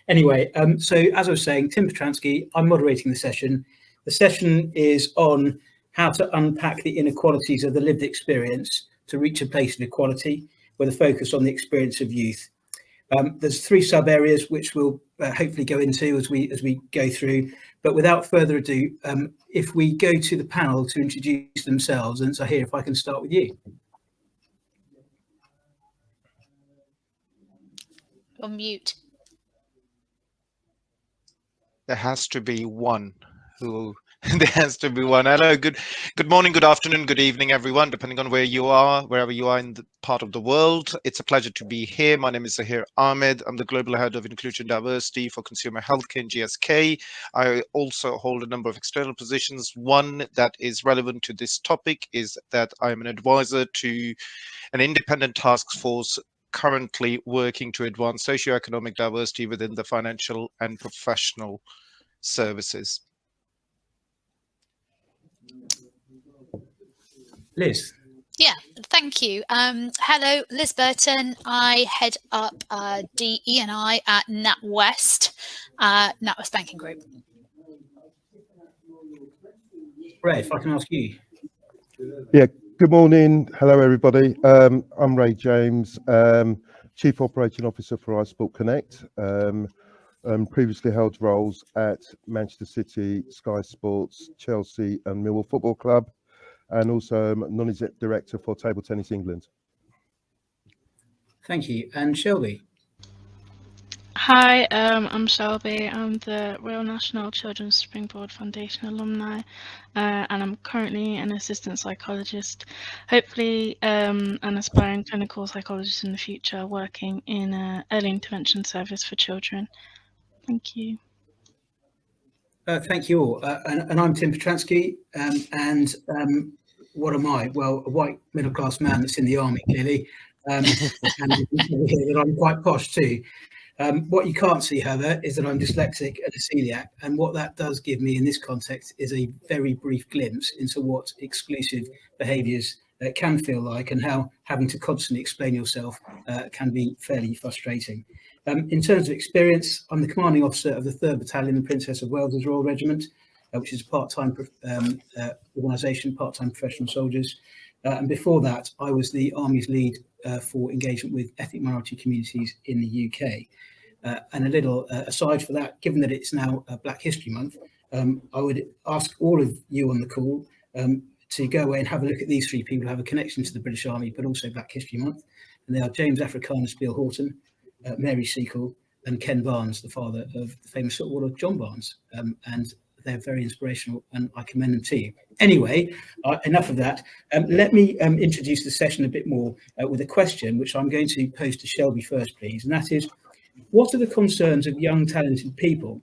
Anyway, so as I was saying, Tim Petransky, I'm moderating the session. The session is on how to unpack the inequalities of the lived experience to reach a place of equality, with a focus on the experience of youth. There's 3 sub areas which we'll hopefully go into as we go through. But without further ado, if we go to the panel to introduce themselves, and Zahir, if I can start with you. On mute. There has to be one who. There has to be one. Hello, good morning, good afternoon, good evening, everyone, depending on where you are, wherever you are in the part of the world. It's a pleasure to be here. My name is Zahir Ahmed. I'm the Global Head of Inclusion Diversity for Consumer Healthcare in GSK. I also hold a number of external positions. One that is relevant to this topic is that I'm an advisor to an independent task force currently working to advance socioeconomic diversity within the financial and professional services. Liz. Yeah, thank you. Hello, Liz Burton. I head up DE&I at NatWest Banking Group. Ray, if I can ask you. Yeah, good morning. Hello, everybody. I'm Ray James, Chief Operating Officer for iSport Connect. Previously held roles at Manchester City, Sky Sports, Chelsea and Millwall Football Club, and also non-exec director for Table Tennis England. Thank you. And Shelby. Hi, I'm Shelby. I'm the Royal National Children's Springboard Foundation alumni, and I'm currently an assistant psychologist, hopefully an aspiring clinical psychologist in the future, working in an early intervention service for children. Thank you. Thank you all. And I'm Tim Petransky, and what am I? Well, a white middle-class man that's in the army, clearly, and that I'm quite posh too. What you can't see, however, is that I'm dyslexic and a celiac, and what that does give me in this context is a very brief glimpse into what exclusive behaviours can feel like, and how having to constantly explain yourself can be fairly frustrating. In terms of experience, I'm the commanding officer of the 3rd Battalion, the Princess of Wales's Royal Regiment, which is a part-time organisation, part-time professional soldiers. And before that, I was the Army's lead for engagement with ethnic minority communities in the UK. And a little aside for that, given that it's now Black History Month, I would ask all of you on the call to go away and have a look at these 3 people who have a connection to the British Army, but also Black History Month. And they are James Africanus Beale Horton, Mary Seacole, and Ken Barnes, the father of the famous footballer John Barnes. And they're very inspirational, and I commend them to you. Anyway, enough of that. Let me introduce the session a bit more with a question, which I'm going to pose to Shelby first, please. And that is, what are the concerns of young, talented people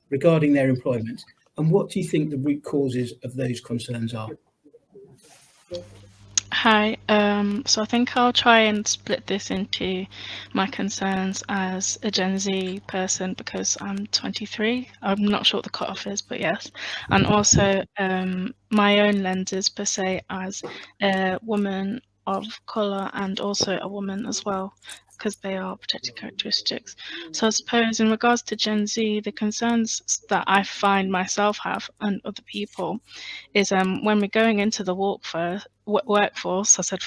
regarding their employment? And what do you think the root causes of those concerns are? Hi, so I think I'll try and split this into my concerns as a Gen Z person, because I'm 23. I'm not sure what the cutoff is, but yes. And also my own lenses per se as a woman of colour, and also a woman as well, because they are protected characteristics. So I suppose in regards to Gen Z, the concerns that I find myself have and other people is when we're going into the workforce, I said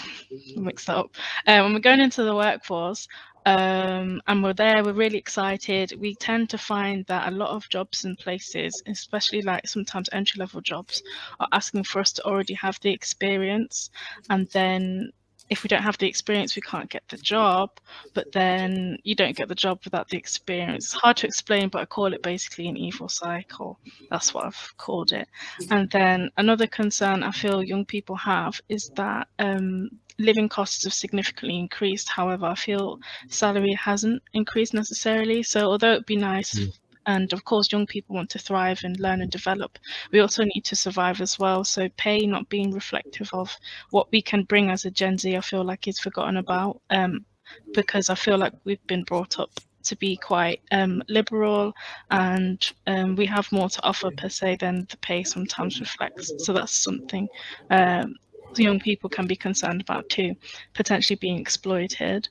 mixed up, when we're going into the workforce and we're really excited, we tend to find that a lot of jobs and places, especially like sometimes entry-level jobs, are asking for us to already have the experience, and then if we don't have the experience, we can't get the job, but then you don't get the job without the experience. It's hard to explain, but I call it basically an evil cycle. That's what I've called it. And then another concern I feel young people have is that living costs have significantly increased. However, I feel salary hasn't increased necessarily. So although it'd be nice, and of course, young people want to thrive and learn and develop, we also need to survive as well. So pay not being reflective of what we can bring as a Gen Z, I feel like is forgotten about, because I feel like we've been brought up to be quite liberal, and we have more to offer per se than the pay sometimes reflects. So that's something young people can be concerned about too, potentially being exploited.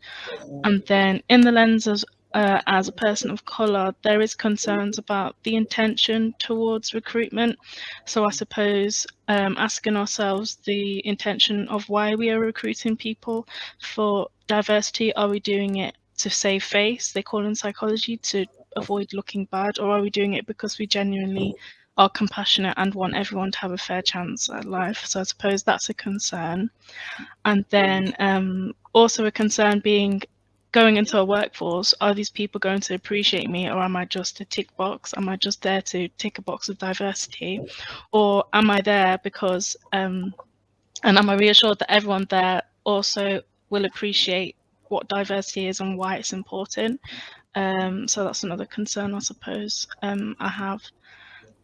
And then in the lens as a person of colour, there is concerns about the intention towards recruitment. So I suppose asking ourselves the intention of why we are recruiting people for diversity. Are we doing it to save face, they call in psychology, to avoid looking bad, or are we doing it because we genuinely are compassionate and want everyone to have a fair chance at life? So I suppose that's a concern. And then also a concern being, going into a workforce, are these people going to appreciate me, or am I just a tick box? Am I just there to tick a box of diversity? Or am I there because, and am I reassured that everyone there also will appreciate what diversity is and why it's important? So that's another concern, I suppose, I have.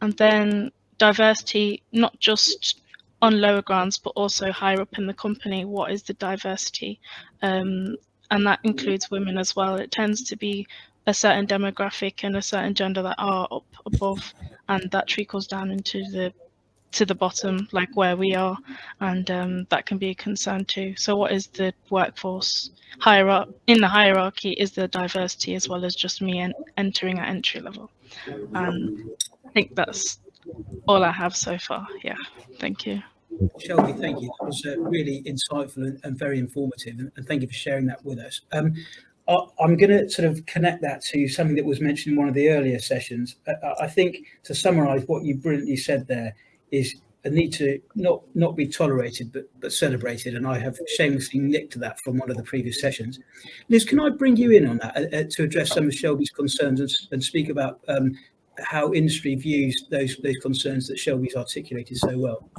And then diversity, not just on lower grounds, but also higher up in the company. What is the diversity? And that includes women as well. It tends to be a certain demographic and a certain gender that are up above, and that trickles down into the bottom, like where we are, and that can be a concern too. So what is the workforce higher up in the hierarchy? Is there diversity as well as just me entering at entry level? And I think that's all I have so far. Yeah, thank you. Shelby, thank you. That was really insightful and very informative, and thank you for sharing that with us. I'm going to sort of connect that to something that was mentioned in one of the earlier sessions. I think, to summarise what you brilliantly said there, is a need to not be tolerated but celebrated, and I have shamelessly nicked that from one of the previous sessions. Liz, can I bring you in on that to address some of Shelby's concerns and speak about how industry views those concerns that Shelby's articulated so well?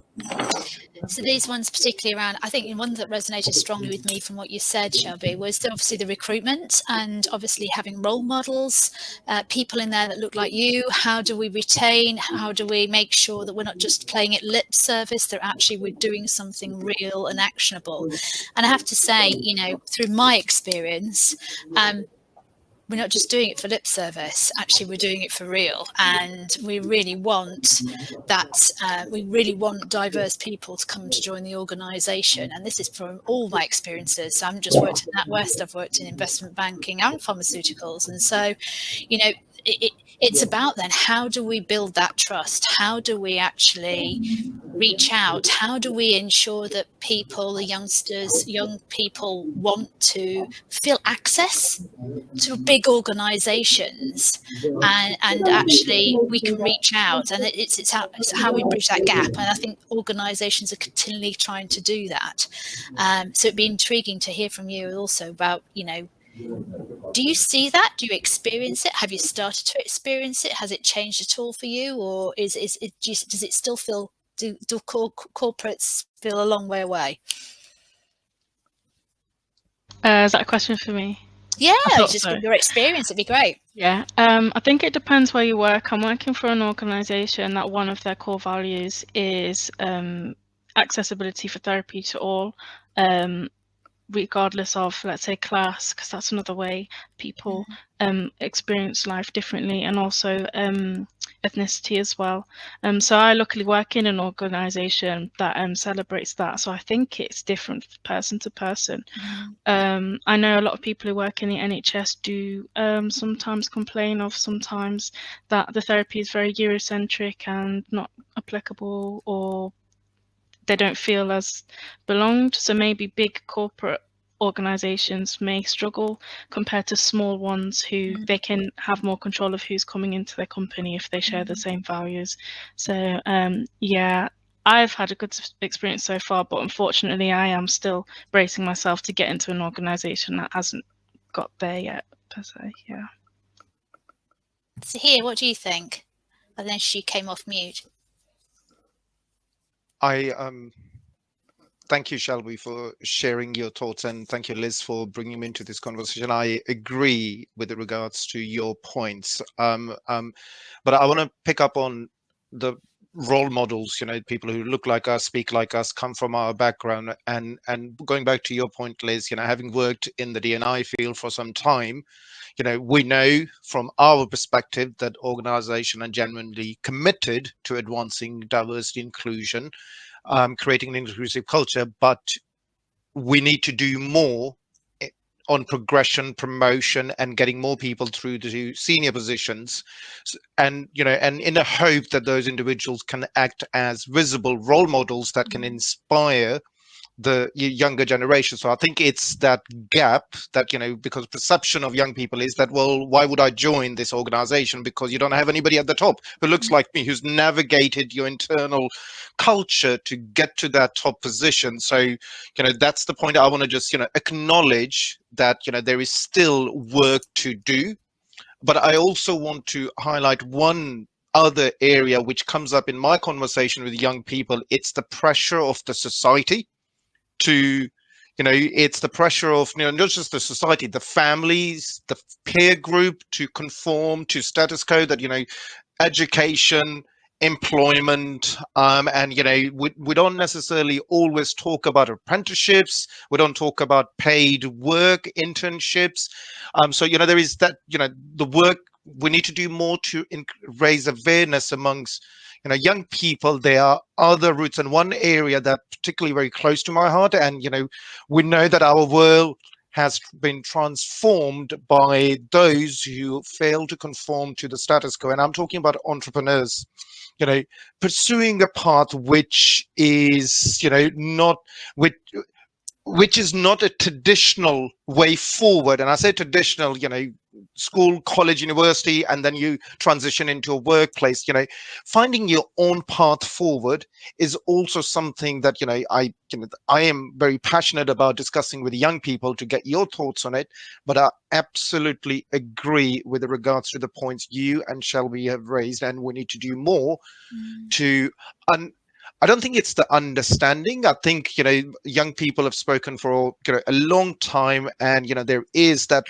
So these ones particularly around, I think one that resonated strongly with me from what you said, Shelby, was obviously the recruitment and obviously having role models, people in there that look like you. How do we retain? How do we make sure that we're not just playing it lip service, that actually we're doing something real and actionable? And I have to say, you know, through my experience, we're not just doing it for lip service, actually we're doing it for real, and we really want that, we really want diverse people to come to join the organisation. And this is from all my experiences. So I haven't just worked in NatWest, I've worked in investment banking and pharmaceuticals, and so, you know, it's about then, how do we build that trust? How do we actually reach out? How do we ensure that people, the youngsters, young people, want to feel access to big organisations, and actually we can reach out, and it's how we bridge that gap. And I think organisations are continually trying to do that. So it'd be intriguing to hear from you also about, you know, do you see that? Do you experience it? Have you started to experience it? Has it changed at all for you, or does it still feel, do corporates feel a long way away? Is that a question for me? Yeah, just so. from your experience, it'd be great. Yeah, I think it depends where you work. I'm working for an organisation that one of their core values is accessibility for therapy to all, regardless of, let's say, class, because that's another way people experience life differently, and also ethnicity as well. So I luckily work in an organisation that celebrates that. So I think it's different person to person. I know a lot of people who work in the NHS do sometimes complain of sometimes that the therapy is very Eurocentric and not applicable, or they don't feel as belonged. So maybe big corporate organizations may struggle compared to small ones who they can have more control of who's coming into their company if they share the same values. So yeah, I've had a good experience so far, but unfortunately I am still bracing myself to get into an organization that hasn't got there yet, per se. Yeah. So here, what do you think? And then she came off mute. Thank you, Shelby, for sharing your thoughts, and thank you, Liz, for bringing me into this conversation. I agree with regards to your points, but I want to pick up on the role models. You know, people who look like us, speak like us, come from our background, and going back to your point, Liz. You know, having worked in the D&I field for some time, you know, we know from our perspective that organizations are genuinely committed to advancing diversity, inclusion, creating an inclusive culture, but we need to do more on progression, promotion, and getting more people through to senior positions, and and in a hope that those individuals can act as visible role models that can inspire the younger generation. So I think it's that gap that, because perception of young people is that, well, why would I join this organization? Because you don't have anybody at the top who looks like me, who's navigated your internal culture to get to that top position. So, that's the point I want to just, acknowledge that, there is still work to do. But I also want to highlight one other area which comes up in my conversation with young people. It's the pressure of the society to, it's the pressure of, not just the society, the families, the peer group to conform to status quo, that, education, employment, and we don't necessarily always talk about apprenticeships. We don't talk about paid work, internships. So there is that, the work we need to do more to raise awareness amongst young people. There are other routes, and one area that particularly very close to my heart, and we know that our world has been transformed by those who fail to conform to the status quo, and I'm talking about entrepreneurs, pursuing a path which is not which is not a traditional way forward. And I say traditional, school, college, university, and then you transition into a workplace. Finding your own path forward is also something that I am very passionate about discussing with young people to get your thoughts on it. But I absolutely agree with regards to the points you and Shelby have raised, and we need to do more to I don't think it's the understanding. I think, young people have spoken for, a long time, and, there is that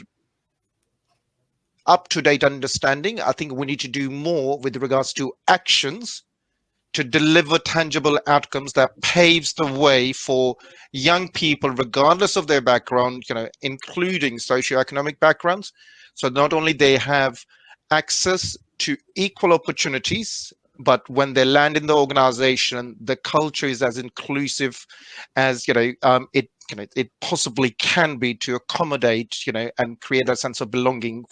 up-to-date understanding. I think we need to do more with regards to actions to deliver tangible outcomes that paves the way for young people, regardless of their background, including socioeconomic backgrounds. So not only they have access to equal opportunities, but when they land in the organization, the culture is as inclusive as it possibly can be, to accommodate and create a sense of belonging,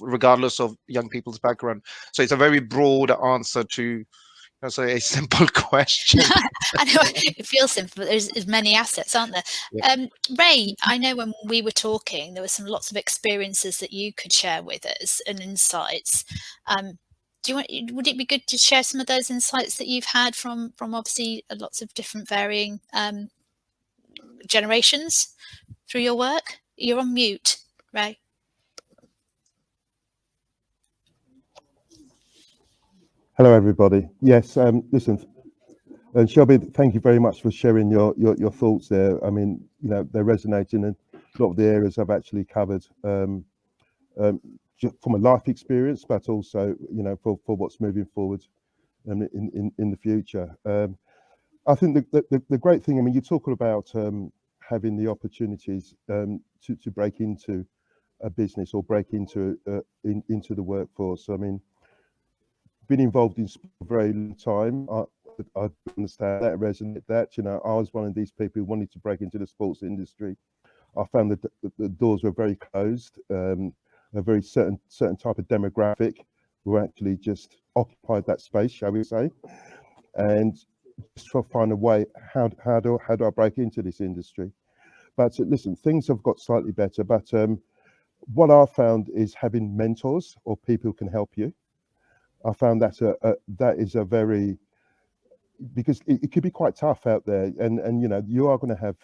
regardless of young people's background. So it's a very broad answer to a simple question. I know it feels simple, but there's many assets, aren't there? Yeah. Ray, I know when we were talking, there were lots of experiences that you could share with us and insights. Would it be good to share some of those insights that you've had from obviously lots of different varying generations through your work? You're on mute, Ray. Hello, everybody. Yes, listen, and Shelby, thank you very much for sharing your thoughts there. I mean, they're resonating in a lot of the areas I've actually covered, from a life experience, but also, for what's moving forward in the future. I think the great thing, I mean, you're talking about having the opportunities to break into a business or break into the workforce. I mean, been involved in sport for a very long time. I understand that, resonate that. I was one of these people who wanted to break into the sports industry. I found that the doors were very closed. A very certain type of demographic who actually just occupied that space, shall we say, and just try to find a way. How do I break into this industry? But listen, things have got slightly better. But what I found is having mentors or people who can help you. I found that that is a very, because it could be quite tough out there, and you are going to have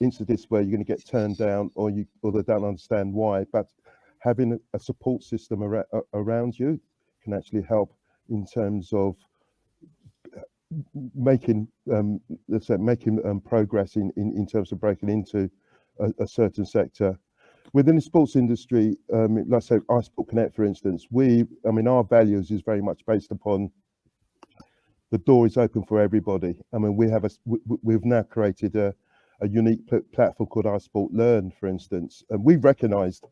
incidents where you're going to get turned down, or they don't understand why. But having a support system around you can actually help in terms of making progress in terms of breaking into a certain sector. Within the sports industry, like I say, iSport Connect, for instance, our values is very much based upon the door is open for everybody. I mean, we've now created a unique platform called iSport Learn, for instance, and we've recognised,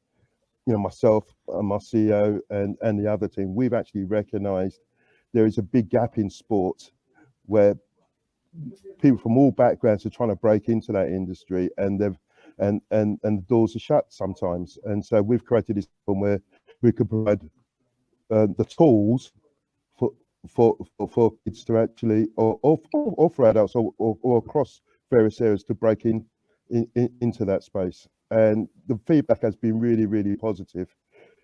myself and my CEO and the other team, we've actually recognised there is a big gap in sport where people from all backgrounds are trying to break into that industry, and and the doors are shut sometimes. And so we've created this one where we could provide the tools for kids to actually, or for adults, or across various areas to break into that space. And the feedback has been really, really positive,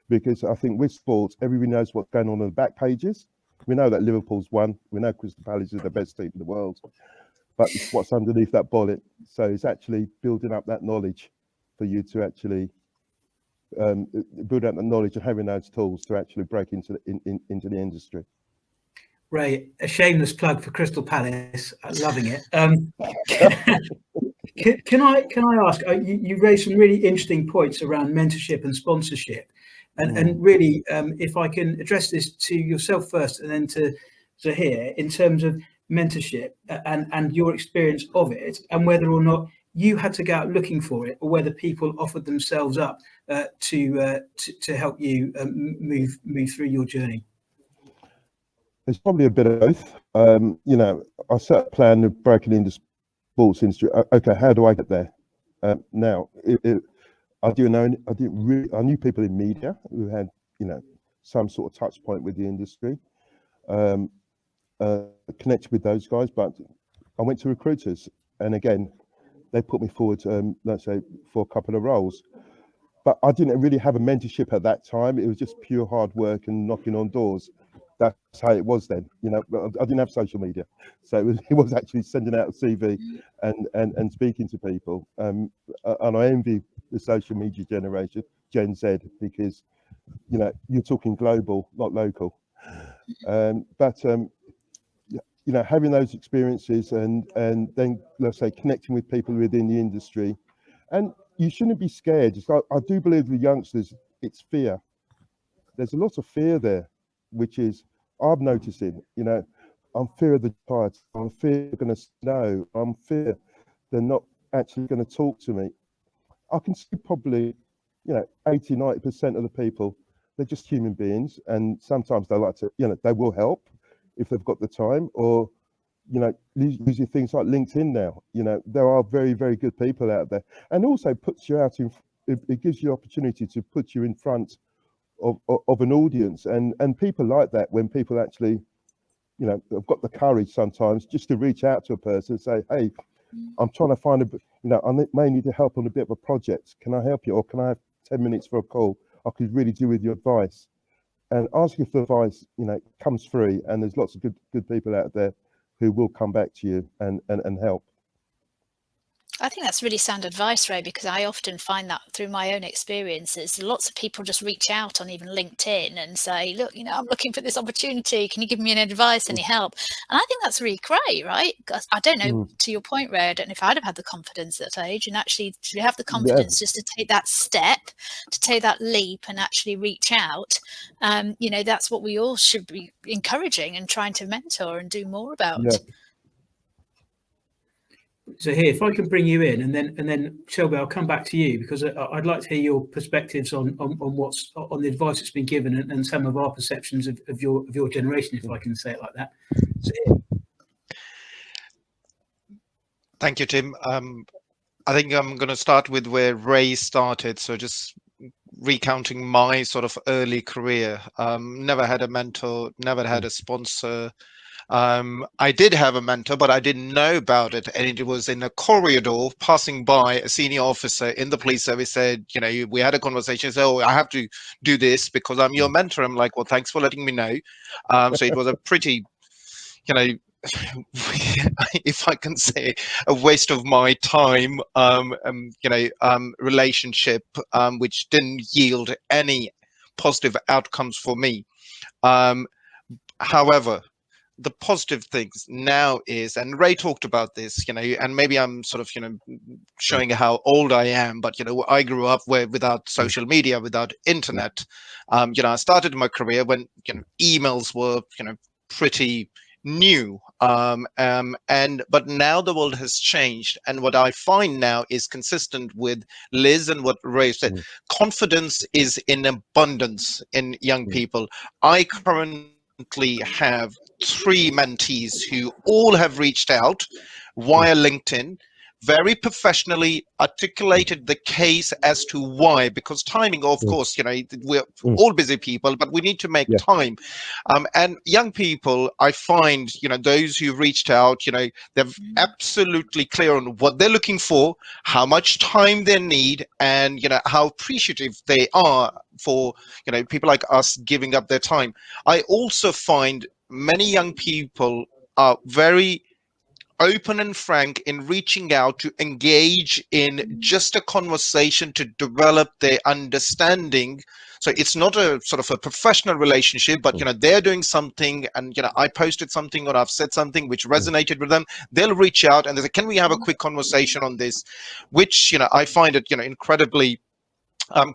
because I think with sports, everybody knows what's going on the back pages. We know that Liverpool's won. We know Crystal Palace is the best team in the world, but it's what's underneath that bonnet. So it's actually building up that knowledge for you to actually build up the knowledge and having those tools to actually break into the industry. Ray, a shameless plug for Crystal Palace. Loving it. Can I ask? You raised some really interesting points around mentorship and sponsorship, and really, if I can address this to yourself first, and then to Zahir, in terms of mentorship and your experience of it, and whether or not you had to go out looking for it, or whether people offered themselves up to help you move through your journey. It's probably a bit of both. I set a plan of breaking into sports industry. Okay, how do I get there? Now, I knew people in media who had, some sort of touch point with the industry. Connected with those guys, but I went to recruiters, and again, they put me forward, let's say, for a couple of roles. But I didn't really have a mentorship at that time. It was just pure hard work and knocking on doors. That's how it was then. I didn't have social media, so it was actually sending out a CV and speaking to people. And I envy the social media generation, Gen Z, because you're talking global, not local. But having those experiences and then, let's say, connecting with people within the industry, and you shouldn't be scared. I do believe with youngsters, it's fear. There's a lot of fear there, which is, I'm noticing, I'm fear of the child, I'm fear they're going to know, I'm fear they're not actually going to talk to me. I can see probably, 80, 90% of the people, they're just human beings, and sometimes they like to, they will help if they've got the time, or using things like LinkedIn now. There are very, very good people out there, and also puts you out it gives you opportunity to put you in front of an audience, and people like that when people actually, have got the courage sometimes just to reach out to a person and say, hey, I'm trying to find I may need help on a bit of a project. Can I help you? Or can I have 10 minutes for a call? I could really do with your advice. And asking for advice, comes free, and there's lots of good people out there who will come back to you and help. I think that's really sound advice, Ray, because I often find that through my own experiences, lots of people just reach out on even LinkedIn and say, look, I'm looking for this opportunity. Can you give me any advice, any help? And I think that's really great, right? Because I don't know, to your point, Ray, I don't know if I'd have had the confidence at that age, and actually to have the confidence just to take that step, to take that leap and actually reach out. That's what we all should be encouraging and trying to mentor and do more about. Yeah. So here, if I can bring you in, and then Shelby, I'll come back to you, because I'd like to hear your perspectives on what's on the advice that's been given, and some of our perceptions of your generation, if I can say it like that. So Thank you, Tim. I think I'm going to start with where Ray started. So just recounting my sort of early career. Never had a mentor, never had a sponsor. I did have a mentor, but I didn't know about it. And it was in a corridor, passing by, a senior officer in the police service said, we had a conversation. Said, I have to do this because I'm your mentor. I'm like, well, thanks for letting me know. So it was a pretty, if I can say, a waste of my time, relationship, which didn't yield any positive outcomes for me. However, the positive things now is, and Ray talked about this, and maybe I'm sort of, showing how old I am, but, I grew up without social media, without internet. I started my career when, emails were, pretty new. But now the world has changed. And what I find now is consistent with Liz and what Ray said. Confidence is in abundance in young people. I currently have 3 mentees who all have reached out via LinkedIn, very professionally articulated the case as to why, because timing, of course, we're all busy people, but we need to make time. And young people, I find, those who reached out, they're absolutely clear on what they're looking for, how much time they need, and, how appreciative they are for, people like us giving up their time. I also find many young people are very open and frank in reaching out to engage in just a conversation to develop their understanding. So it's not a sort of a professional relationship, but they're doing something, and I posted something or I've said something which resonated with them. They'll reach out and they say, can we have a quick conversation on this? Which I find it incredibly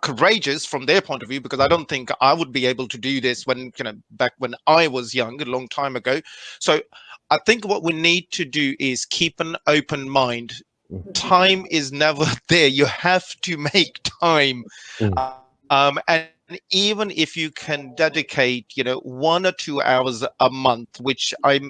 courageous from their point of view, because I don't think I would be able to do this when back when I was young, a long time ago. So I think what we need to do is keep an open mind. Time is never there. You have to make time. And even if you can dedicate 1 or 2 hours a month, which I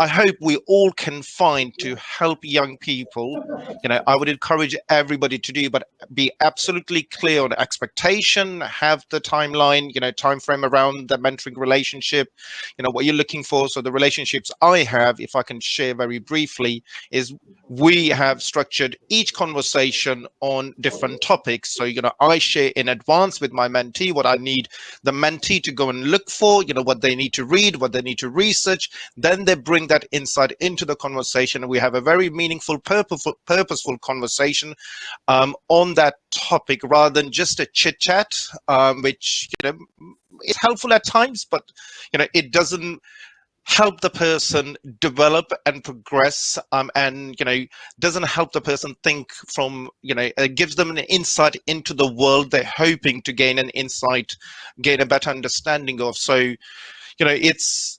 hope we all can find to help young people, I would encourage everybody to do, but be absolutely clear on expectation, have the timeline, time frame around the mentoring relationship, what you're looking for. So the relationships I have, if I can share very briefly, is we have structured each conversation on different topics. So, I share in advance with my mentee what I need the mentee to go and look for, what they need to read, what they need to research. Then they bring that insight into the conversation, and we have a very meaningful, purposeful conversation on that topic, rather than just a chit chat, which is helpful at times, but it doesn't help the person develop and progress, and doesn't help the person think from it gives them an insight into the world they're hoping to gain an insight, gain a better understanding of. So it's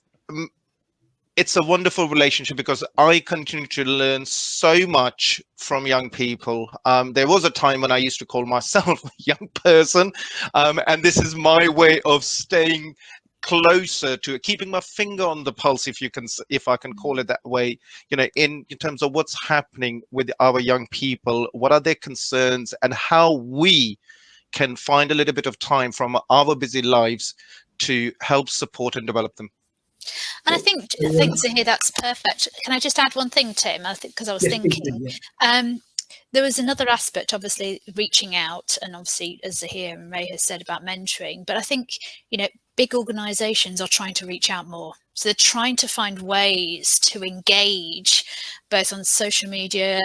a wonderful relationship, because I continue to learn so much from young people. There was a time when I used to call myself a young person, and this is my way of staying closer to keeping my finger on the pulse, if I can call it that way, in terms of what's happening with our young people, what are their concerns, and how we can find a little bit of time from our busy lives to help support and develop them. And I think Zahir, that's perfect. Can I just add one thing, Tim? I think because I was thinking, there was another aspect, obviously, reaching out, and obviously, as Zahir and Ray has said about mentoring. But I think big organisations are trying to reach out more. So they're trying to find ways to engage both on social media,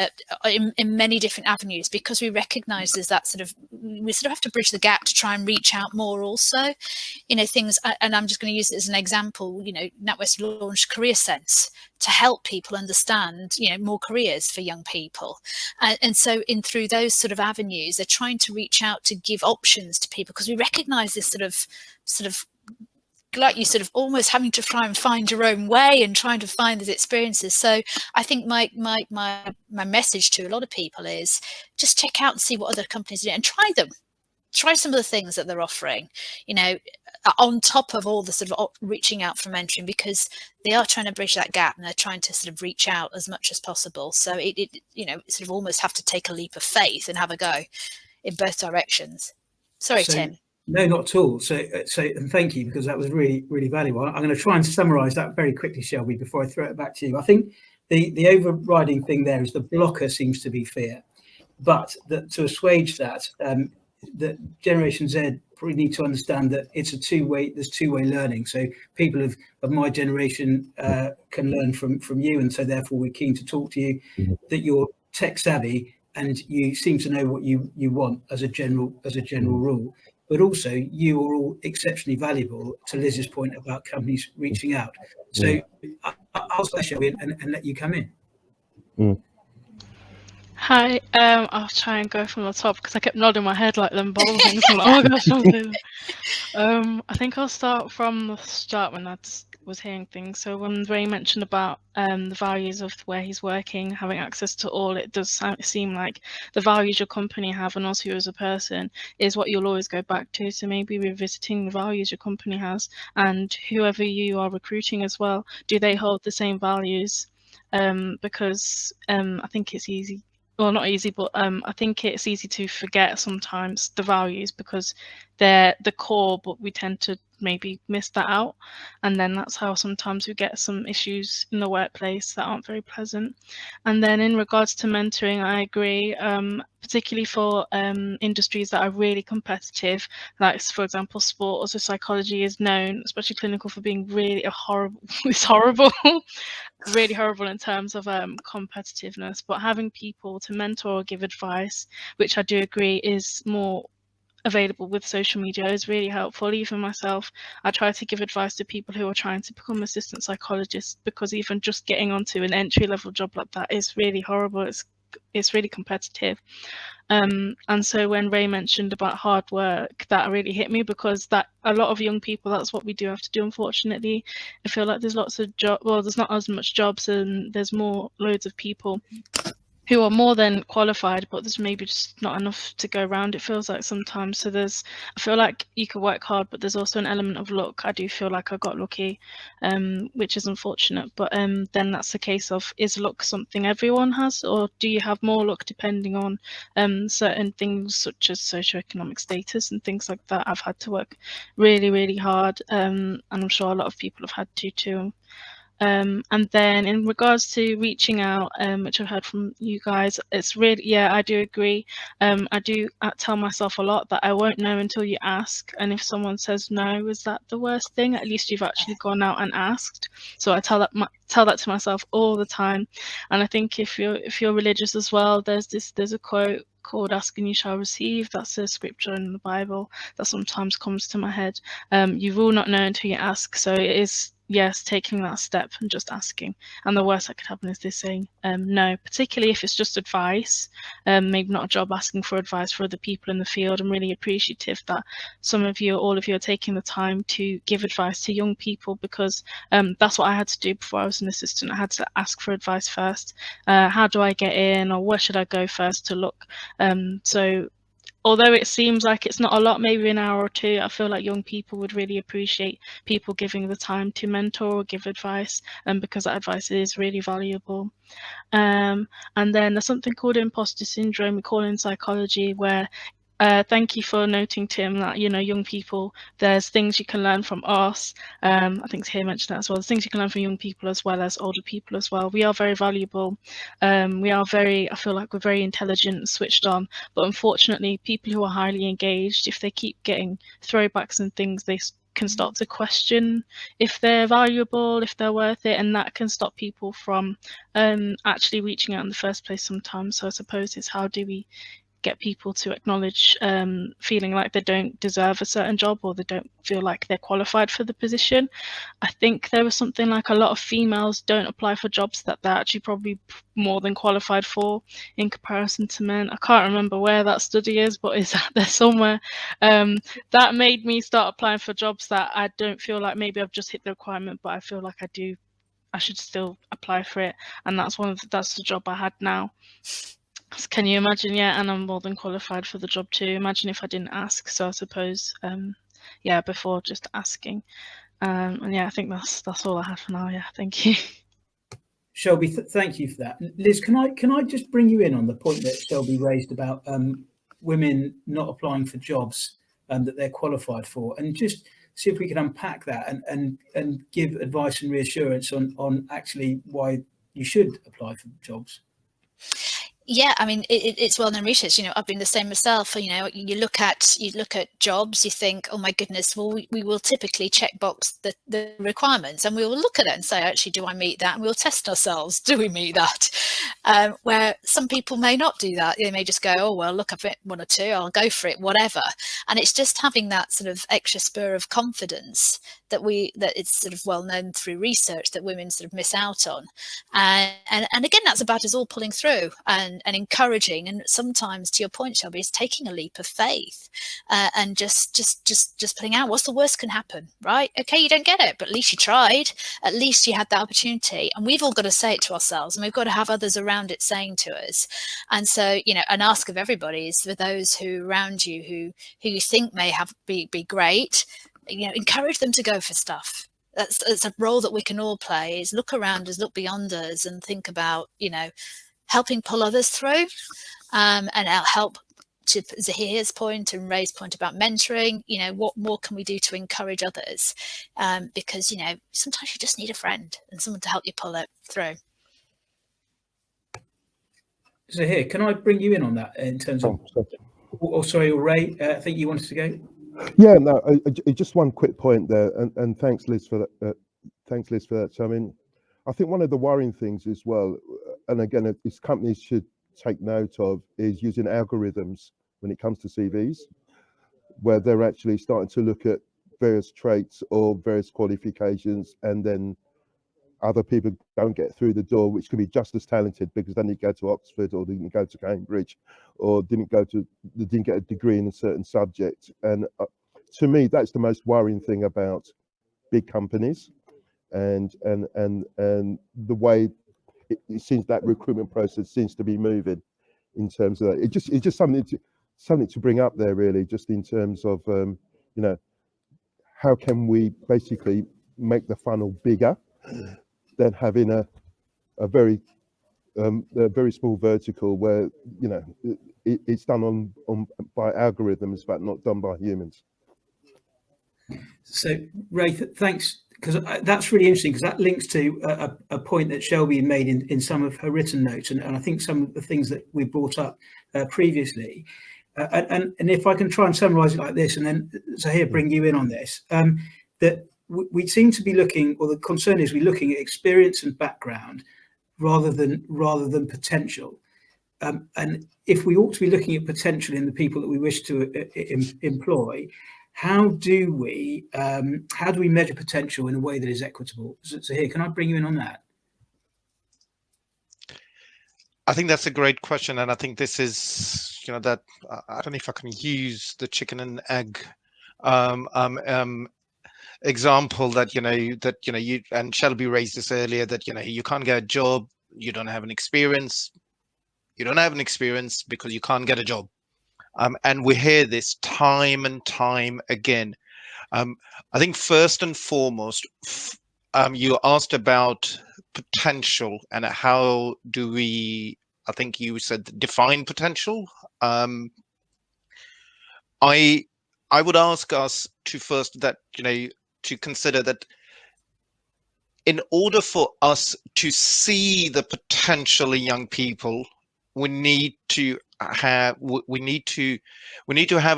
in many different avenues, because we recognise there's that we have to bridge the gap to try and reach out more also. Things, and I'm just going to use it as an example, NatWest launched Career Sense to help people understand, more careers for young people. And so through those sort of avenues, they're trying to reach out to give options to people, because we recognise this sort of like you almost having to try and find your own way and trying to find these experiences. So I think my message to a lot of people is just check out and see what other companies do and try them. Try some of the things that they're offering, on top of all the reaching out for mentoring, because they are trying to bridge that gap and they're trying to reach out as much as possible. So it almost have to take a leap of faith and have a go in both directions. Sorry, Tim. No, not at all. So, and thank you, because that was really, really valuable. I'm going to try and summarise that very quickly, Shelby, before I throw it back to you. I think the overriding thing there is the blocker seems to be fear, but to assuage that, that Generation Z probably need to understand that it's there's two-way learning. So people of my generation can learn from you, and so therefore we're keen to talk to you, that you're tech savvy and you seem to know what you want as a general rule. But also, you are all exceptionally valuable, to Liz's point about companies reaching out. So I'll start and let you come in. Hi, I'll try and go from the top, because I kept nodding my head like them bowl things. I'm like, oh my gosh, something. I think I'll start from the start when I was hearing things. So when Ray mentioned about the values of where he's working, having access to all, it does seem like the values your company have, and also you as a person, is what you'll always go back to. So maybe revisiting the values your company has, and whoever you are recruiting as well, do they hold the same values? Because I think it's easy well, not easy, but I think it's easy to forget sometimes the values because they're the core, but we tend to maybe miss that out. And then that's how sometimes we get some issues in the workplace that aren't very pleasant. And then in regards to mentoring, I agree, particularly for industries that are really competitive, like, for example, sport or psychology is known, especially clinical, for being really horrible. It's horrible. Really horrible in terms of competitiveness, but having people to mentor or give advice, which I do agree is more available with social media, is really helpful. Even myself, I try to give advice to people who are trying to become assistant psychologists, because even just getting onto an entry-level job like that is really horrible. It's really competitive. And so when Ray mentioned about hard work, that really hit me, because that a lot of young people, that's what we do have to do, unfortunately. I feel like there's lots of there's not as much jobs, and there's loads of people who are more than qualified, but there's maybe just not enough to go around, it feels like sometimes. So I feel like you can work hard, but there's also an element of luck. I do feel like I got lucky, which is unfortunate, but then that's the case of, is luck something everyone has, or do you have more luck depending on certain things such as socioeconomic status and things like that? I've had to work really, really hard, and I'm sure a lot of people have had to too. And then in regards to reaching out, which I've heard from you guys, it's really, yeah, I do agree. I do tell myself a lot that I won't know until you ask. And if someone says no, is that the worst thing? At least you've actually gone out and asked. So I tell that to myself all the time. And I think if you're religious as well, there's a quote called "Ask and you shall receive." That's a scripture in the Bible that sometimes comes to my head. You will not know until you ask. So it is, yes, taking that step and just asking. And the worst that could happen is they saying no, particularly if it's just advice, maybe not a job, asking for advice for other people in the field. I'm really appreciative that all of you are taking the time to give advice to young people, because that's what I had to do before I was an assistant. I had to ask for advice first. How do I get in, or where should I go first to look? So although it seems like it's not a lot, maybe an hour or two, I feel like young people would really appreciate people giving the time to mentor or give advice, because that advice is really valuable. And then there's something called imposter syndrome, we call in psychology, where thank you for noting, Tim, that, young people, there's things you can learn from us. I think Tahir mentioned that as well. There's things you can learn from young people as well as older people as well. We are very valuable. I feel like we're very intelligent and switched on. But unfortunately, people who are highly engaged, if they keep getting throwbacks and things, they can start to question if they're valuable, if they're worth it, and that can stop people from actually reaching out in the first place sometimes. So I suppose it's, how do we get people to acknowledge feeling like they don't deserve a certain job, or they don't feel like they're qualified for the position. I think there was something like a lot of females don't apply for jobs that they're actually probably more than qualified for in comparison to men. I can't remember where that study is, but it's out there somewhere. That made me start applying for jobs that I don't feel like maybe I've just hit the requirement, but I feel like I should still apply for it. And that's the job I had now. Can you imagine? Yeah, and I'm more than qualified for the job too. Imagine if I didn't ask. So I suppose, before just asking. And yeah, I think that's all I had for now. Yeah, thank you. Shelby, thank you for that. Liz, can I just bring you in on the point that Shelby raised about women not applying for jobs that they're qualified for, and just see if we can unpack that and give advice and reassurance on actually why you should apply for jobs. Yeah, I mean, it's well-known research. I've been the same myself. You look at jobs, you think, oh my goodness, well, we will typically check box the requirements, and we will look at it and say, actually, do I meet that? And we'll test ourselves, do we meet that? Where some people may not do that. They may just go, oh well, look, I've hit one or two, I'll go for it, whatever. And it's just having that sort of extra spur of confidence that it's sort of well known through research that women sort of miss out on. And again, that's about us all pulling through and encouraging, and sometimes, to your point, Shelby, is taking a leap of faith and just putting out, what's the worst can happen, right? Okay, you don't get it, but at least you tried, at least you had that opportunity. And we've all got to say it to ourselves, and we've got to have others around it saying to us. And so, an ask of everybody is for those who around you who you think may be great, encourage them to go for stuff. That's a role that we can all play, is look around us, look beyond us, and think about, helping pull others through, and help, to Zahir's point and Ray's point about mentoring, what more can we do to encourage others? Because, sometimes you just need a friend and someone to help you pull it through. Zahir, can I bring you in on that in terms of, sorry, Ray, I think you wanted to go? Yeah, no, just one quick point there, and thanks, Liz, for that. Thanks, Liz, for that. So, I mean, I think one of the worrying things as well, and again, these companies should take note of, is using algorithms when it comes to CVs, where they're actually starting to look at various traits or various qualifications, and then other people don't get through the door, which could be just as talented because they didn't go to Oxford or didn't go to Cambridge or didn't get a degree in a certain subject. And to me, that's the most worrying thing about big companies, and the way it seems that recruitment process seems to be moving in terms of that. It's just something to bring up there, really, just in terms of how can we basically make the funnel bigger than having a very small vertical where it's done on by algorithms but not done by humans. So Ray, thanks, because that's really interesting, because that links to a point that Shelby made in some of her written notes, and I think some of the things that we brought up previously. And if I can try and summarize it like this, and then Zahir, bring you in on this, that we seem to be looking, or the concern is we're looking at experience and background rather than potential. And if we ought to be looking at potential in the people that we wish to employ, how do we measure potential in a way that is equitable? So here, can I bring you in on that? I think that's a great question, and I think this is, that I don't know if I can use the chicken and egg example that you and Shelby raised this earlier, that you can't get a job, you don't have an experience, because you can't get a job, and we hear this time and time again. I think first and foremost, you asked about potential and how do we, I think you said, define potential. I would ask us to first that, to consider that in order for us to see the potential in young people, we need to have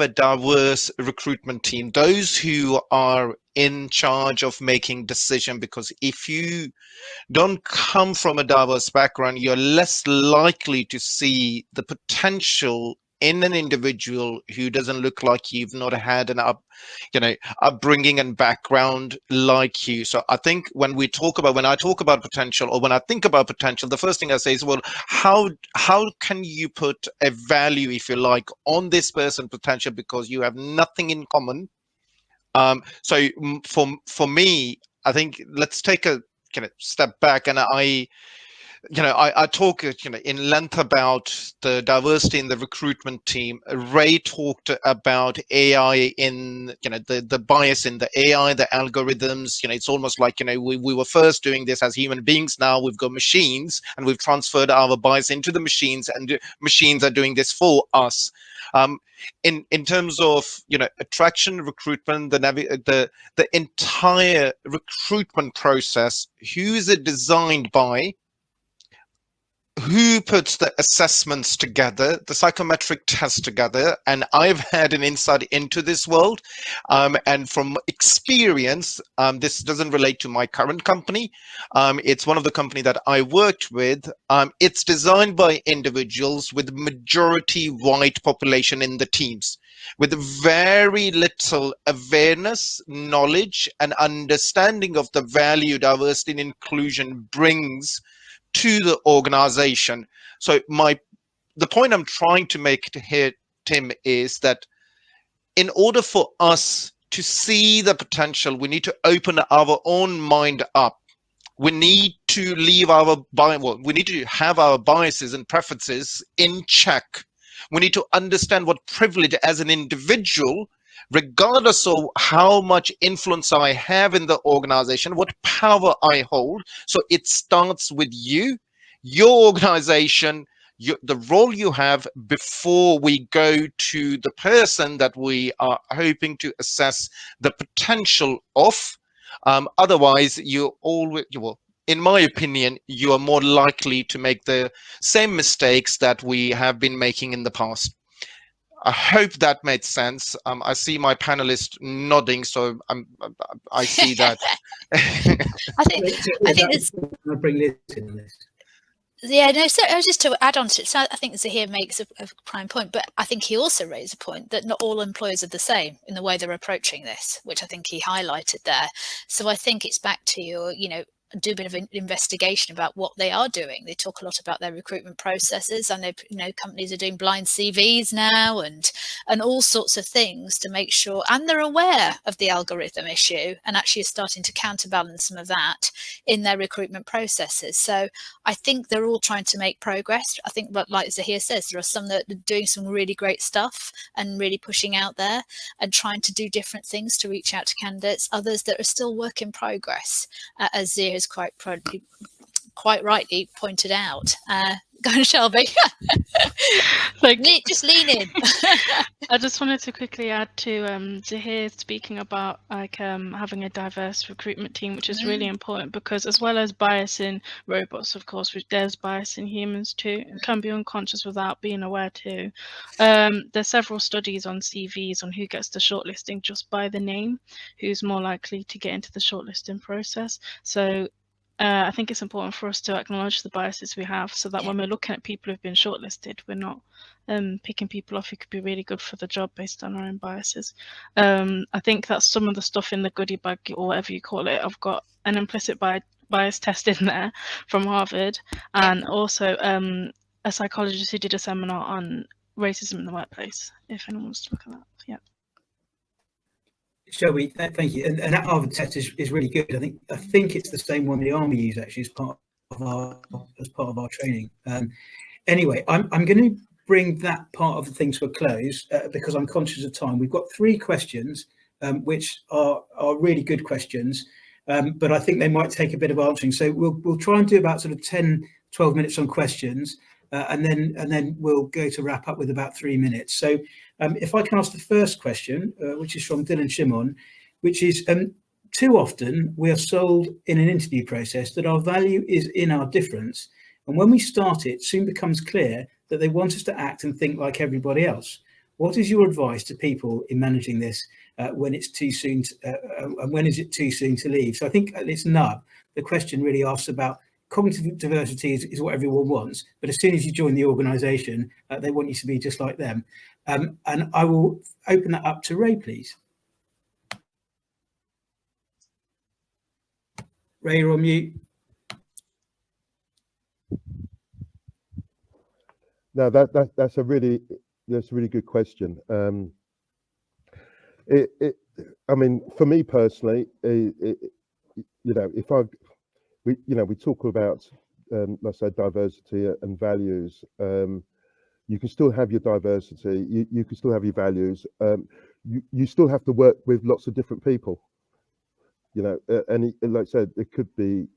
a diverse recruitment team, those who are in charge of making decision, because if you don't come from a diverse background, you're less likely to see the potential in an individual who doesn't look like you've not had an upbringing and background like you. So I think when I talk about potential, or when I think about potential, the first thing I say is, well, how can you put a value, if you like, on this person's potential, because you have nothing in common. So for me, I think let's take a step back, and I talk in length about the diversity in the recruitment team. Ray talked about AI in the bias in the AI, the algorithms. It's almost like we were first doing this as human beings. Now we've got machines, and we've transferred our bias into the machines, and machines are doing this for us. In terms of attraction, recruitment, the entire recruitment process, who is it designed by? Who puts the assessments together, the psychometric tests together? And I've had an insight into this world, and from experience, this doesn't relate to my current company. It's one of the company that I worked with. It's designed by individuals with majority white population in the teams, with very little awareness, knowledge, and understanding of the value diversity and inclusion brings to the organization. So the point I'm trying to make here, Tim, is that in order for us to see the potential, we need to open our own mind up. We need to we need to have our biases and preferences in check. We need to understand what privilege as an individual, regardless of how much influence I have in the organization, what power I hold. So it starts with you. your organization, the role you have before we go to the person that we are hoping to assess the potential of. Otherwise, in my opinion, you are more likely to make the same mistakes that we have been making in the past. I hope that made sense. I see my panelist nodding, so I see that. I think it's. I'll bring Liz in on this. Yeah, no, so just to add on to it, so I think Zahir makes a prime point, but I think he also raised a point that not all employers are the same in the way they're approaching this, which I think he highlighted there. So I think it's back to your, do a bit of an investigation about what they are doing. They talk a lot about their recruitment processes. I know, companies are doing blind CVs now and all sorts of things to make sure, and they're aware of the algorithm issue and actually are starting to counterbalance some of that in their recruitment processes. So I think they're all trying to make progress. I think, like Zahir says, there are some that are doing some really great stuff and really pushing out there and trying to do different things to reach out to candidates. Others that are still work in progress, as Zahir has quite rightly pointed out. Go on, Shelby. Just lean in. I just wanted to quickly add to Zahir speaking about having a diverse recruitment team, which is really important, because as well as bias in robots, of course, there's bias in humans too. It can be unconscious without being aware too. There's several studies on CVs on who gets the shortlisting just by the name, who's more likely to get into the shortlisting process. So I think it's important for us to acknowledge the biases we have, so that when we're looking at people who've been shortlisted, we're not picking people off who could be really good for the job based on our own biases. I think that's some of the stuff in the goodie bag, or whatever you call it. I've got an implicit bias test in there from Harvard, and also a psychologist who did a seminar on racism in the workplace, if anyone wants to look at that. Yeah. Shelby, thank you. And that Harvard test is really good. I think it's the same one the Army use actually as part of our training. Anyway, I'm going to bring that part of the thing to a close because I'm conscious of time. We've got 3 questions which are really good questions, but I think they might take a bit of answering. So we'll try and do about sort of 10-12 minutes on questions, and then we'll go to wrap up with about 3 minutes. So if I can ask the first question, which is from Dylan Shimon, which is, too often we are sold in an interview process that our value is in our difference. And when we start it soon becomes clear that they want us to act and think like everybody else. What is your advice to people in managing this when it's too soon and when is it too soon to leave? So I think at its nub, the question really asks about cognitive diversity is what everyone wants, but as soon as you join the organisation, they want you to be just like them. And I will open that up to Ray, please. Ray, you're on mute. No, that's a really good question. I mean, for me personally, we talk about let's say diversity and values. You can still have your diversity. You can still have your values. You still have to work with lots of different people. And like I said, it could be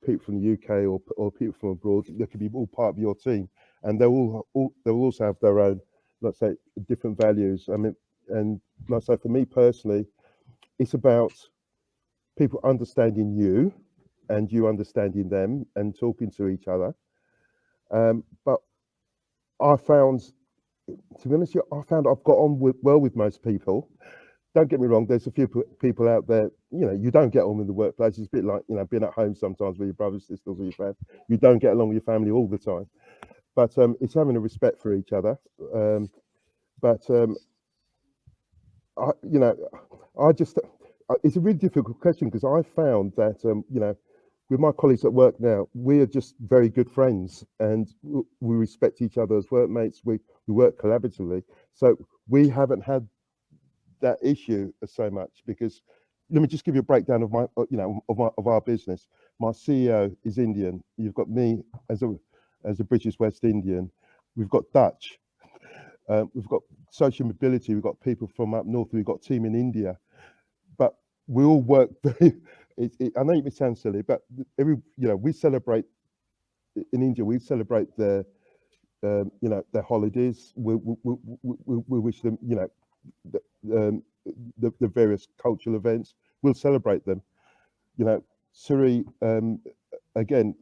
people from the UK or people from abroad. They could be all part of your team, and they'll also have their own, let's say, different values. I mean, and like I say, for me personally, it's about people understanding you and you understanding them and talking to each other. But I found, to be honest, I've got on well with most people. Don't get me wrong, there's a few people out there, you don't get on in the workplace. It's a bit like, being at home sometimes with your brothers, sisters, or your family. You don't get along with your family all the time. But it's having a respect for each other. It's a really difficult question because I found that, with my colleagues at work now, we are just very good friends and we respect each other as workmates. We work collaboratively. So we haven't had that issue so much because, let me just give you a breakdown of of our business. My CEO is Indian. You've got me as a British West Indian. We've got Dutch. We've got social mobility. We've got people from up north. We've got a team in India. But we all work very. I know it sounds silly, but we celebrate in India, we celebrate their their holidays. We wish them, the various cultural events. We'll celebrate them. Suri, again,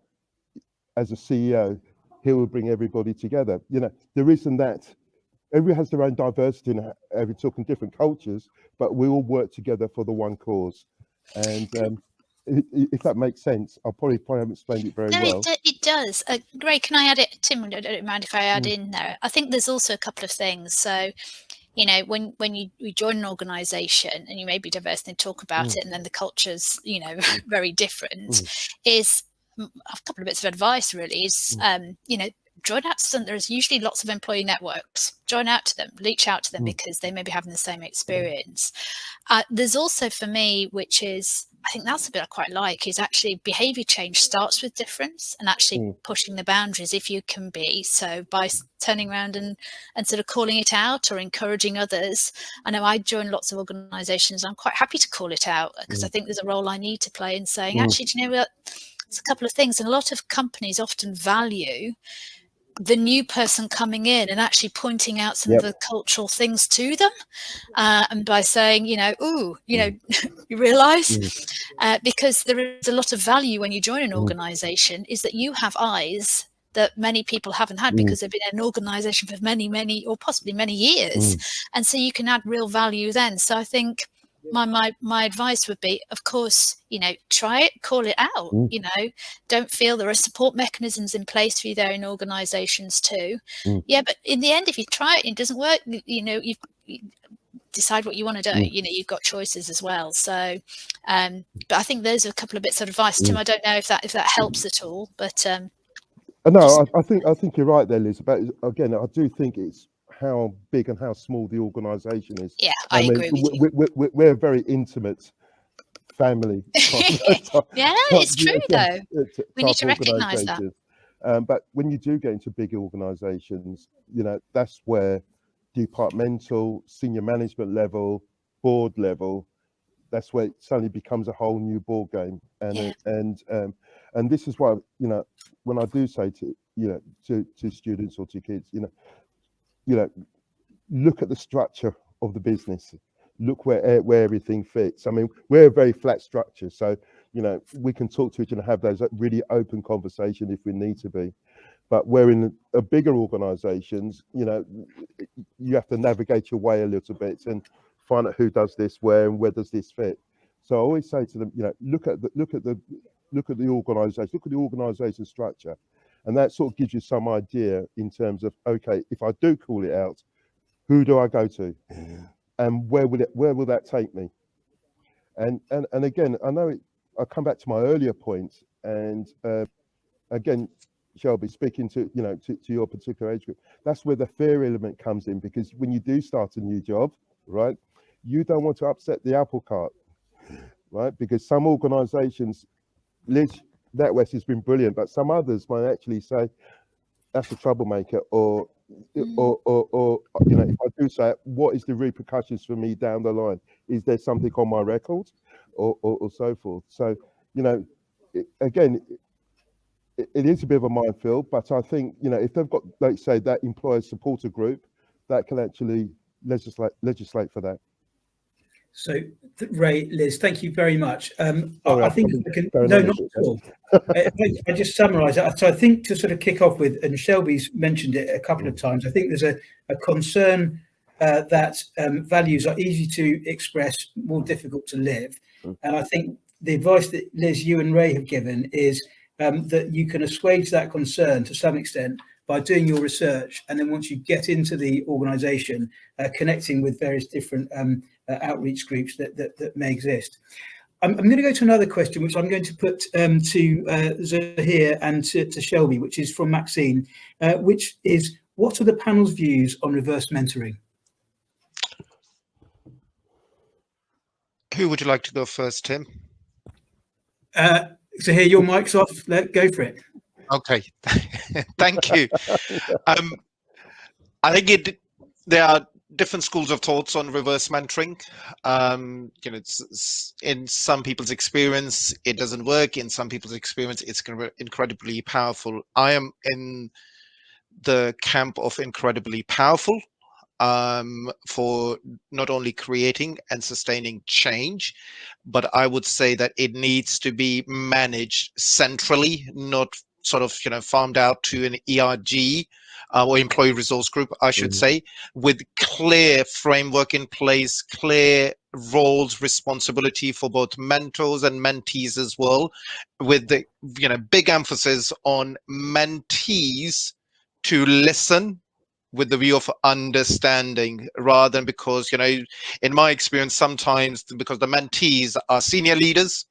as a CEO, he will bring everybody together. There isn't that. Everyone has their own diversity and we're talking different cultures, but we all work together for the one cause. And if that makes sense, I probably haven't explained it very well. It does. Gray, can I add it? Tim, I don't mind if I add in there. I think there's also a couple of things. So, when you join an organisation and you may be diverse and talk about it, and then the culture's, very different, is a couple of bits of advice really is, join out to some. There's usually lots of employee networks. Join out to them, reach out to them because they may be having the same experience. There's also for me, which is, I think that's a bit I quite like, is actually behaviour change starts with difference and actually pushing the boundaries if you can be. So by turning around and sort of calling it out or encouraging others. I know I join lots of organisations. I'm quite happy to call it out because I think there's a role I need to play in saying, actually, do you know what? There's a couple of things. And a lot of companies often value the new person coming in and actually pointing out some of the cultural things to them, and by saying, you realise, because there is a lot of value when you join an organisation, is that you have eyes that many people haven't had because they've been in an organisation for many, or possibly many years, and so you can add real value then. So I think my advice would be, of course, try it, call it out, don't feel there are support mechanisms in place for you there in organizations too. But in the end, if you try it and it doesn't work, you decide what you want to do. You've got choices as well. So but I think those are a couple of bits of advice. Tim, I don't know if that helps at all, but no, I think you're right there, Liz. But again, I do think it's how big and how small the organisation is. Yeah, I agree with you. We're a very intimate family. It's true though. We need to recognise that. But when you do get into big organisations, that's where departmental, senior management level, board level, that's where it suddenly becomes a whole new ball game. And this is why, when I do say to students or to kids, look at the structure of the business, look where everything fits. I mean, we're a very flat structure, so we can talk to each other and have those really open conversations if we need to be. But where in a bigger organizations, you have to navigate your way a little bit and find out who does this where and where does this fit. So I always say to them, look at the organization, look at the organization structure. And that sort of gives you some idea in terms of, okay, if I do call it out, who do I go to, and where will that take me? And again, I know I come back to my earlier point, and again, Shelby, speaking to your particular age group, that's where the fear element comes in, because when you do start a new job, right, you don't want to upset the apple cart, right? Because some organisations, Liz, that West has been brilliant, but some others might actually say that's a troublemaker, or if I do say it, what is the repercussions for me down the line? Is there something on my record, or so forth? So again, it is a bit of a minefield, but I think if they've got, like say, that employer supporter group, that can actually legislate for that. So, Ray, Liz, thank you very much. I think I can, no, not at all. I just summarise that. So I think to sort of kick off with, and Shelby's mentioned it a couple of times, I think there's a concern that values are easy to express, more difficult to live. And I think the advice that Liz, you and Ray have given is that you can assuage that concern to some extent by doing your research, and then once you get into the organisation, connecting with various different outreach groups that may exist. I'm going to go to another question, which I'm going to put to Zahir and to Shelby, which is from Maxine, which is, what are the panel's views on reverse mentoring? Who would you like to go first, Tim? Zahir, your mic's off. Go for it. Okay, thank you. I think there are different schools of thoughts on reverse mentoring. It's in some people's experience, it doesn't work. In some people's experience, it's incredibly powerful. I am in the camp of incredibly powerful, for not only creating and sustaining change, but I would say that it needs to be managed centrally, not sort of farmed out to an ERG, or employee resource group, I should say, with clear framework in place, clear roles, responsibility for both mentors and mentees as well, with the big emphasis on mentees to listen with the view of understanding, rather than, because in my experience, sometimes because the mentees are senior leaders,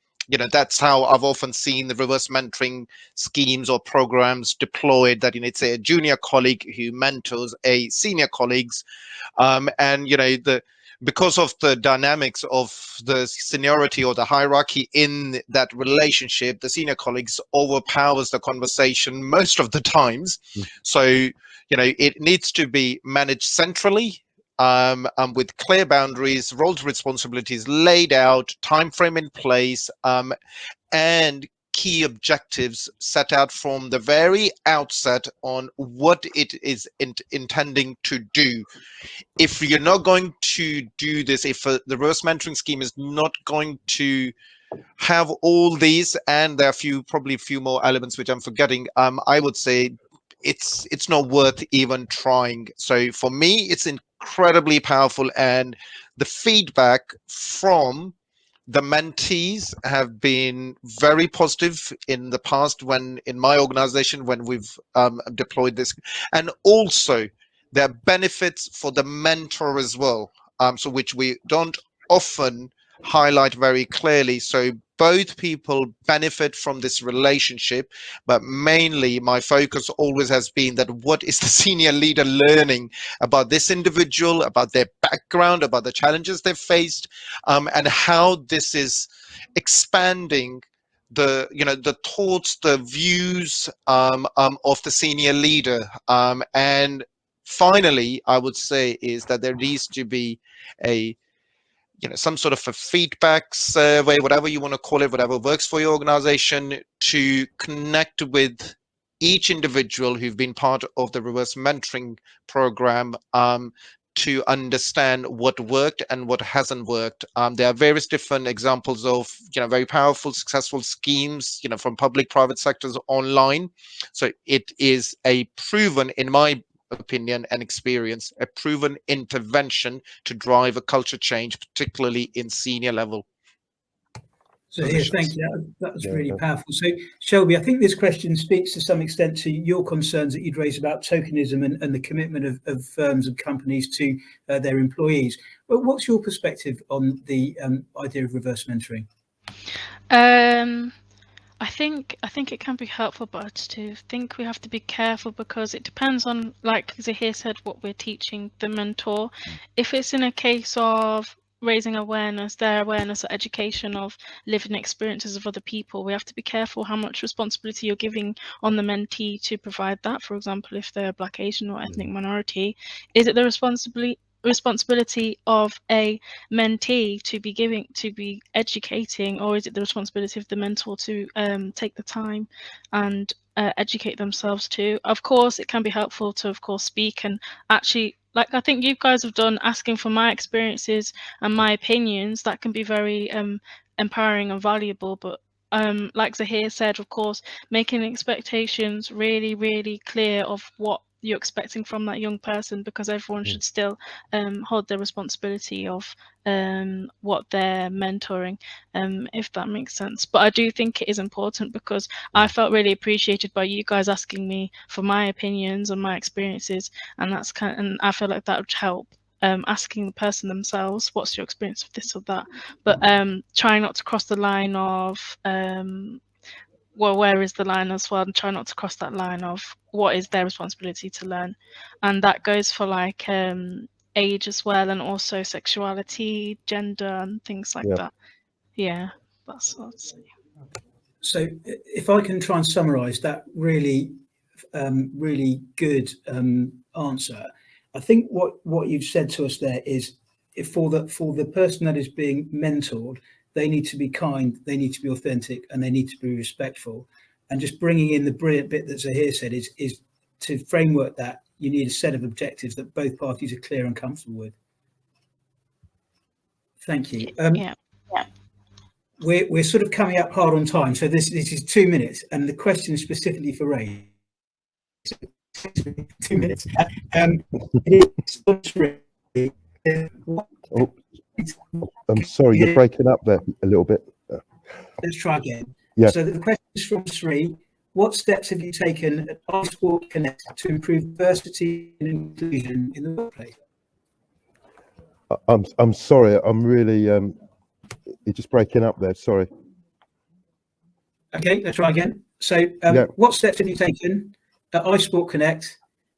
that's how I've often seen the reverse mentoring schemes or programs deployed, that it's a junior colleague who mentors a senior colleagues, and the because of the dynamics of the seniority or the hierarchy in that relationship, the senior colleagues overpowers the conversation most of the times. So it needs to be managed centrally, with clear boundaries, roles, responsibilities laid out, time frame in place, and key objectives set out from the very outset on what it is intending to do. If you're not going to do this, if the reverse mentoring scheme is not going to have all these, and there are probably a few more elements which I'm forgetting, I would say it's not worth even trying. So for me, it's incredibly powerful, and the feedback from the mentees have been very positive in the past, when in my organization, when we've deployed this, and also there are benefits for the mentor as well, so which we don't often highlight very clearly. So both people benefit from this relationship, but mainly my focus always has been that what is the senior leader learning about this individual, about their background, about the challenges they've faced, and how this is expanding the thoughts, the views, of the senior leader, and finally, I would say is that there needs to be a some sort of a feedback survey, whatever you want to call it, whatever works for your organization, to connect with each individual who've been part of the reverse mentoring program, to understand what worked and what hasn't worked. There are various different examples of very powerful, successful schemes, from public, private sectors online. So it is a proven, in my opinion and experience, a proven intervention to drive a culture change, particularly in senior level. So here, thank you. That was really powerful. So Shelby, I think this question speaks to some extent to your concerns that you'd raised about tokenism and the commitment of firms and companies to their employees. But what's your perspective on the idea of reverse mentoring? I think it can be helpful, but I do think we have to be careful, because it depends on, like Zahir said, what we're teaching the mentor. If it's in a case of raising awareness, their awareness or education of living experiences of other people, we have to be careful how much responsibility you're giving on the mentee to provide that. For example, if they're Black, Asian or ethnic minority, is it the responsibility of a mentee to be educating, or is it the responsibility of the mentor to take the time and educate themselves too? Of course, it can be helpful to, of course, speak and actually, like I think you guys have done, asking for my experiences and my opinions. That can be very empowering and valuable. But like Zahir said, of course, making expectations really, really clear of what you're expecting from that young person, because everyone should still hold the responsibility of what they're mentoring, if that makes sense. But I do think it is important, because I felt really appreciated by you guys asking me for my opinions and my experiences, and and I feel like that would help. Asking the person themselves, what's your experience of this or that, but trying not to cross the line of well, where is the line as well, and try not to cross that line of what is their responsibility to learn. And that goes for like age as well, and also sexuality, gender, and things like that. Yeah, that's what I'd say. So if I can try and summarize that really, really good answer, I think what you've said to us there is, if for the person that is being mentored, they need to be kind, they need to be authentic, and they need to be respectful. And just bringing in the brilliant bit that Zahir said is to framework that, you need a set of objectives that both parties are clear and comfortable with. Thank you. Yeah. We're sort of coming up hard on time, so this is 2 minutes, and the question is specifically for Ray. 2 minutes. Oh, I'm sorry, you're breaking up there a little bit. Let's try again. Yeah. So the question is from Sri. What steps have you taken at iSport Connect to improve diversity and inclusion in the workplace? I'm sorry, I'm really you're just breaking up there. Sorry. Okay, let's try again. So, what steps have you taken at iSport Connect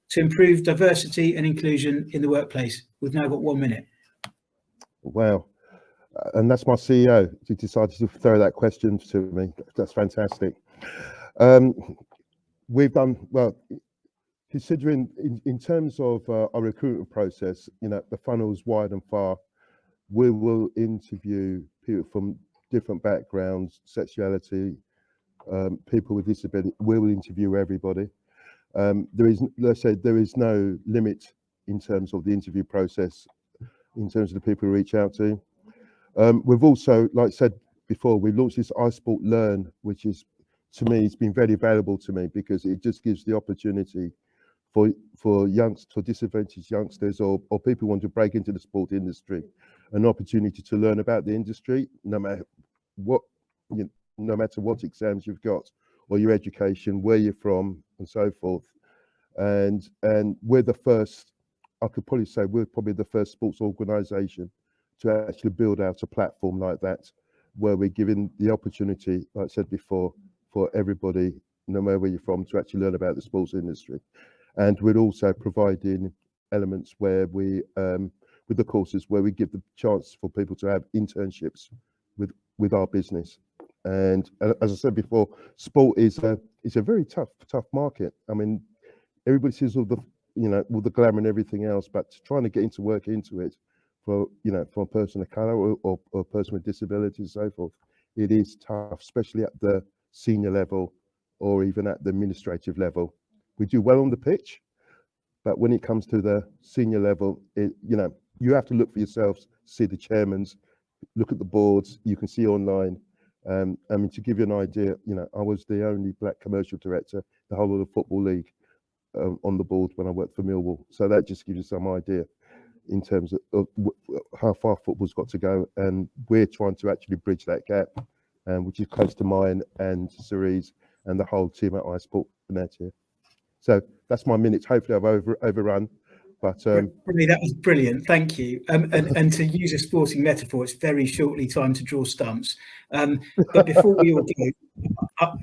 to improve diversity and inclusion in the workplace? We've now got 1 minute. Wow. And that's my CEO who decided to throw that question to me. That's fantastic. We've done well, considering in terms of our recruitment process, the funnel's wide and far. We will interview people from different backgrounds, sexuality, people with disability. We will interview everybody. There is no limit in terms of the interview process, in terms of the people we reach out to. We've also, like I said before, we launched this iSport Learn, which is, to me, it's been very valuable to me because it just gives the opportunity for disadvantaged youngsters or people who want to break into the sport industry, an opportunity to learn about the industry, no matter what exams you've got or your education, where you're from, and so forth. And we're the first, I could probably say we're probably the first sports organisation to actually build out a platform like that, where we're giving the opportunity, like I said before, for everybody, no matter where you're from, to actually learn about the sports industry. And we're also providing elements where we, with the courses, where we give the chance for people to have internships with our business. And as I said before, sport is a very tough market. I mean, everybody sees all the glamour and everything else, but trying to get into work into it for a person of color or a person with disabilities and so forth, it is tough, especially at the senior level or even at the administrative level. We do well on the pitch, but when it comes to the senior level, you have to look for yourselves, see the chairmans, look at the boards, you can see online. I mean, to give you an idea, I was the only black commercial director, the whole of the Football League, on the board when I worked for Millwall. So that just gives you some idea in terms of how far football's got to go. And we're trying to actually bridge that gap, which is close to mine and Cerise and the whole team at iSport Connect here. So that's my minutes. Hopefully I've overrun. But really, that was brilliant. Thank you. And to use a sporting metaphor, it's very shortly time to draw stumps. But before we all go,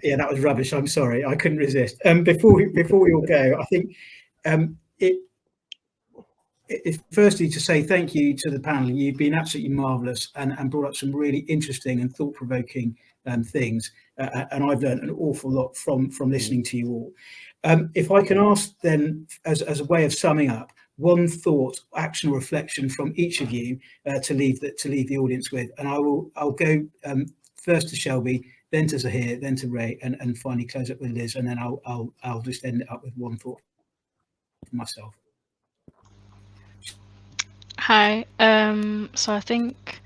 yeah, that was rubbish. I'm sorry, I couldn't resist. Before we all go, I think it's firstly to say thank you to the panel. You've been absolutely marvellous and brought up some really interesting and thought-provoking things. And I've learned an awful lot from listening to you all. If I can ask then, as a way of summing up, one thought, action, or reflection from each of you to leave the audience with, and I'll go first to Shelby, then to Zahir, then to Ray, and finally close up with Liz, and then I'll just end it up with one thought for myself. Hi. So I think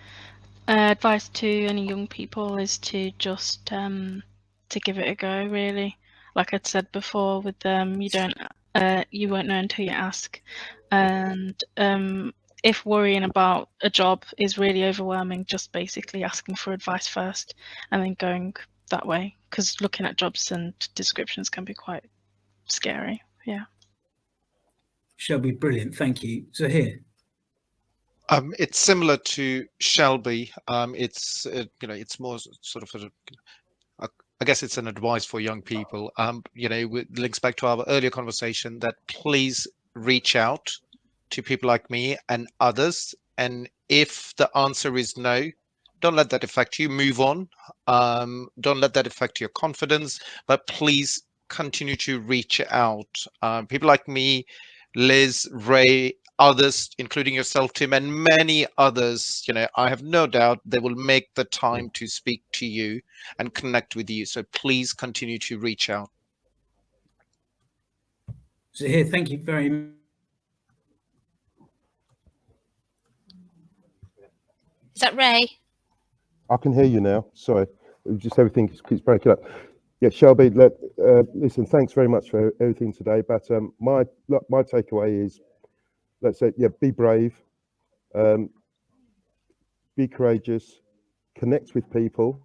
advice to any young people is to just to give it a go. Really, like I'd said before, with them, you won't know until you ask. And if worrying about a job is really overwhelming, just basically asking for advice first and then going that way, because looking at jobs and descriptions can be quite scary. Yeah. Shelby, brilliant. Thank you. Zahir. It's similar to Shelby. It's it's more sort of I guess it's an advice for young people. It links back to our earlier conversation that please reach out to people like me and others. And if the answer is no, don't let that affect you. Move on. Don't let that affect your confidence. But please continue to reach out. People like me Liz, Ray, others, including yourself, Tim, and many others, I have no doubt they will make the time to speak to you and connect with you. So please continue to reach out. So here, thank you very much. Is that Ray? I can hear you now. Sorry, just everything keeps breaking up. Yeah, Shelby, listen, thanks very much for everything today. But my takeaway is, let's say, yeah, be brave, be courageous, connect with people,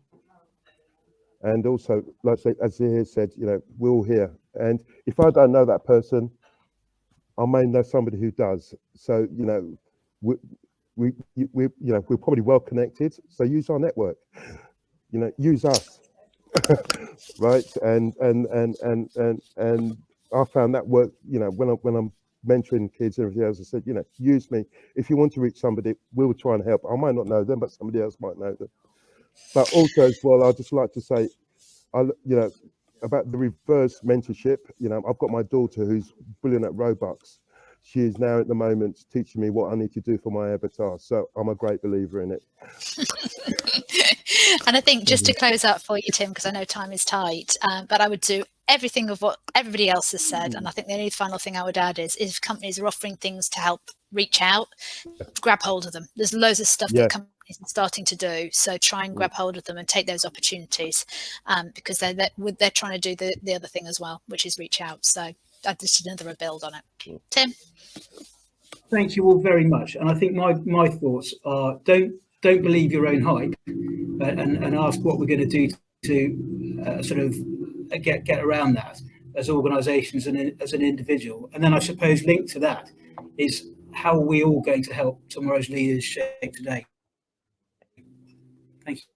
and also, like say, as Zahir said, we're all here. And if I don't know that person, I may know somebody who does. So we're probably well connected. So use our network. Use us. Right, and I found that work. When I'm mentoring kids and everything else, I said, use me. If you want to reach somebody, we'll try and help. I might not know them, but somebody else might know them. But also as well, I'd just like to say, about the reverse mentorship. I've got my daughter who's brilliant at Robux. She is now at the moment teaching me what I need to do for my avatar. So I'm a great believer in it. And I think just to close out for you, Tim, because I know time is tight, but I would do everything of what everybody else has said. And I think the only final thing I would add is if companies are offering things to help reach out, grab hold of them. There's loads of stuff that companies are starting to do. So try and grab hold of them and take those opportunities, because they're trying to do the other thing as well, which is reach out. So that's just another build on it. Tim? Thank you all very much. And I think my thoughts are, don't believe your own hype, and ask what we're going to do to sort of get around that as organisations and as an individual. And then I suppose linked to that is, how are we all going to help tomorrow's leaders shape today? Thank you.